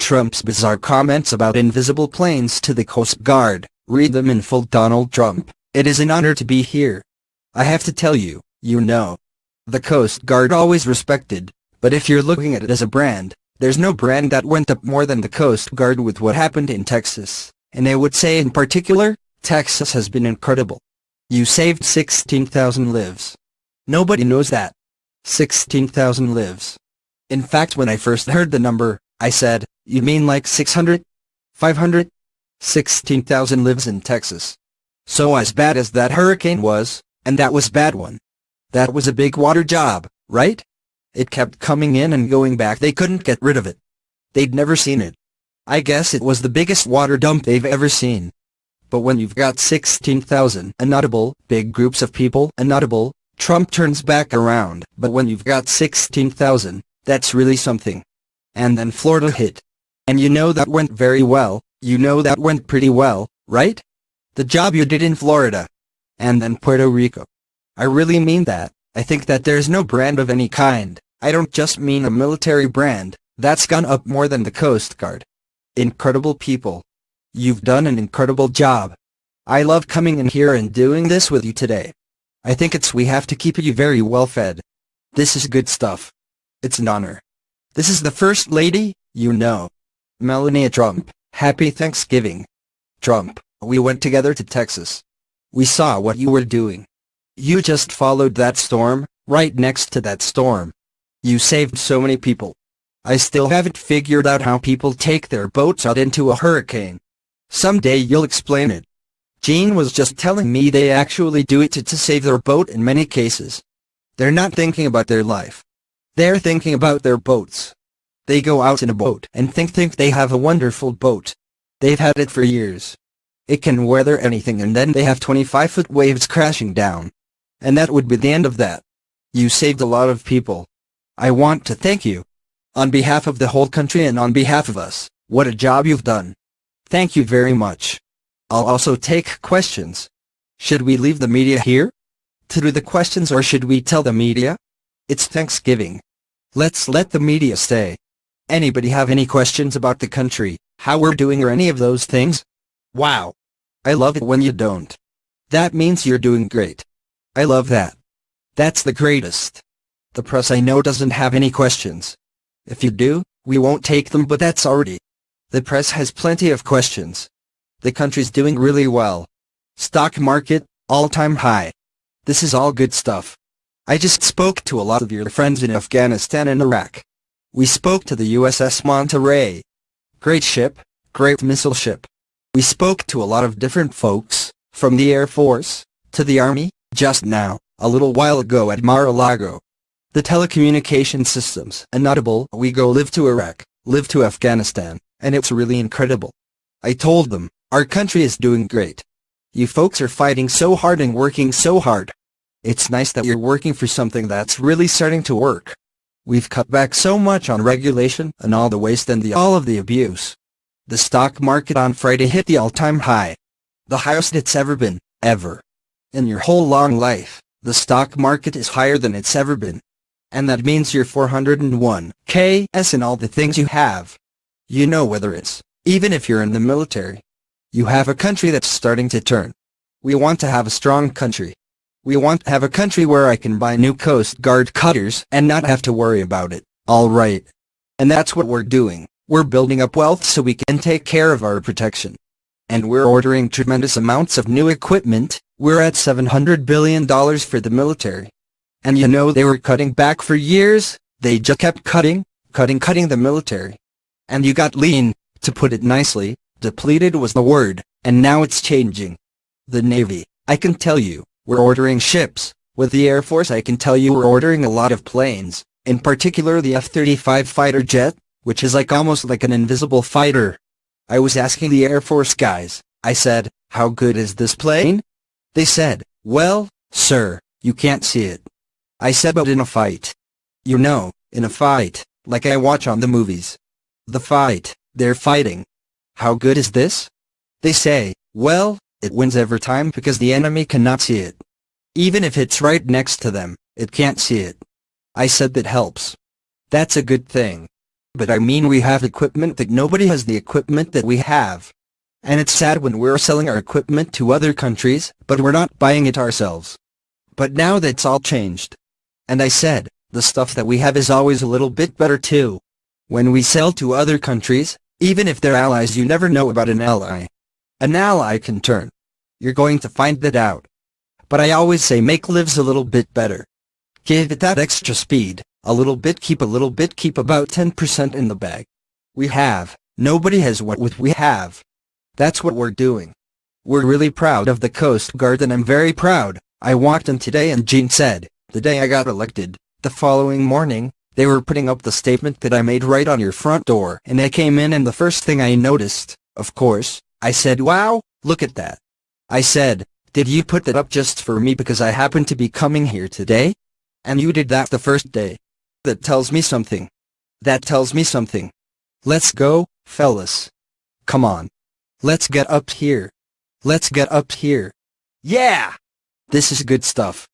Trump's bizarre comments about invisible planes to the Coast Guard. Read them in full. Donald Trump, it is an honor to be here. I have to tell you, the Coast Guard always respected, but if you're looking at it as a brand, there's no brand that went up more than the Coast Guard with what happened in Texas, and I would say in particular, Texas has been incredible. You saved 16,000 lives. Nobody knows that. 16,000 lives. In fact, when I first heard the number, I said, you mean like 600? 500? 16,000 lives in Texas. So as bad as that hurricane was, and that was a bad one. That was a big water job, right? It kept coming in and going back. They couldn't get rid of it. They'd never seen it. I guess it was the biggest water dump they've ever seen. But when you've got 16,000 inaudible, big groups of people inaudible, Trump turns back around. But when you've got 16,000, that's really something. And then Florida hit. And that went very well, that went pretty well, right? The job you did in Florida. And then Puerto Rico. I really mean that. I think that there's no brand of any kind. I don't just mean a military brand, that's gone up more than the Coast Guard. Incredible people. You've done an incredible job. I love coming in here and doing this with you today. I think we have to keep you very well fed. This is good stuff. It's an honor. This is the First Lady, Melania Trump. Happy Thanksgiving. Trump, we went together to Texas. We saw what you were doing. You just followed that storm, right next to that storm. You saved so many people. I still haven't figured out how people take their boats out into a hurricane. Someday you'll explain it. Jean was just telling me they actually do it to save their boat in many cases. They're not thinking about their life. They're thinking about their boats. They go out in a boat and think they have a wonderful boat. They've had it for years. It can weather anything, and then they have 25-foot waves crashing down. And that would be the end of that. You saved a lot of people. I want to thank you. On behalf of the whole country and on behalf of us, what a job you've done. Thank you very much. I'll also take questions. Should we leave the media here to do the questions, or should we tell the media? It's Thanksgiving. Let's let the media stay. Anybody have any questions about the country, how we're doing, or any of those things? Wow. I love it when you don't. That means you're doing great. I love that. That's the greatest. The press I know doesn't have any questions. If you do, we won't take them, but that's already. The press has plenty of questions. The country's doing really well. Stock market, all-time high. This is all good stuff. I just spoke to a lot of your friends in Afghanistan and Iraq. We spoke to the USS Monterey. Great ship, great missile ship. We spoke to a lot of different folks, from the Air Force, to the Army, just now, a little while ago at Mar-a-Lago. The telecommunication systems, inaudible. We go live to Iraq, live to Afghanistan, and it's really incredible. I told them, our country is doing great. You folks are fighting so hard and working so hard. It's nice that you're working for something that's really starting to work. We've cut back so much on regulation and all the waste and all of the abuse. The stock market on Friday hit the all-time high. The highest it's ever been, ever. In your whole long life, the stock market is higher than it's ever been. And that means you're 401(k)s and all the things you have. Whether it's, even if you're in the military. You have a country that's starting to turn. We want to have a strong country. We want to have a country where I can buy new Coast Guard cutters and not have to worry about it, alright. And that's what we're doing. We're building up wealth so we can take care of our protection. And we're ordering tremendous amounts of new equipment. We're at $700 billion for the military. And they were cutting back for years. They just kept cutting the military. And you got lean, to put it nicely, depleted was the word, and now it's changing. The Navy, I can tell you, we're ordering ships. With the Air Force, I can tell you we're ordering a lot of planes, in particular the F-35 fighter jet, which is almost like an invisible fighter. I was asking the Air Force guys, I said, how good is this plane? They said, well, sir, you can't see it. I said, but in a fight. In a fight, like I watch on the movies. The fight, they're fighting. How good is this? They say, well, it wins every time because the enemy cannot see it. Even if it's right next to them, it can't see it. I said that helps. That's a good thing. But I mean, we have equipment that nobody has the equipment that we have. And it's sad when we're selling our equipment to other countries, but we're not buying it ourselves. But now that's all changed. And I said, the stuff that we have is always a little bit better too. When we sell to other countries, even if they're allies, you never know about an ally. An ally can turn. You're going to find that out. But I always say make lives a little bit better. Give it that extra speed, a little bit, keep about 10% in the bag. We have, nobody has what we have. That's what we're doing. We're really proud of the Coast Guard, and I'm very proud. I walked in today and Jean said, the day I got elected, the following morning, they were putting up the statement that I made right on your front door, and I came in and the first thing I noticed, of course, I said, wow, look at that. I said, did you put that up just for me because I happen to be coming here today? And you did that the first day. That tells me something. That tells me something. Let's go, fellas. Come on. Let's get up here. Let's get up here. Yeah! This is good stuff.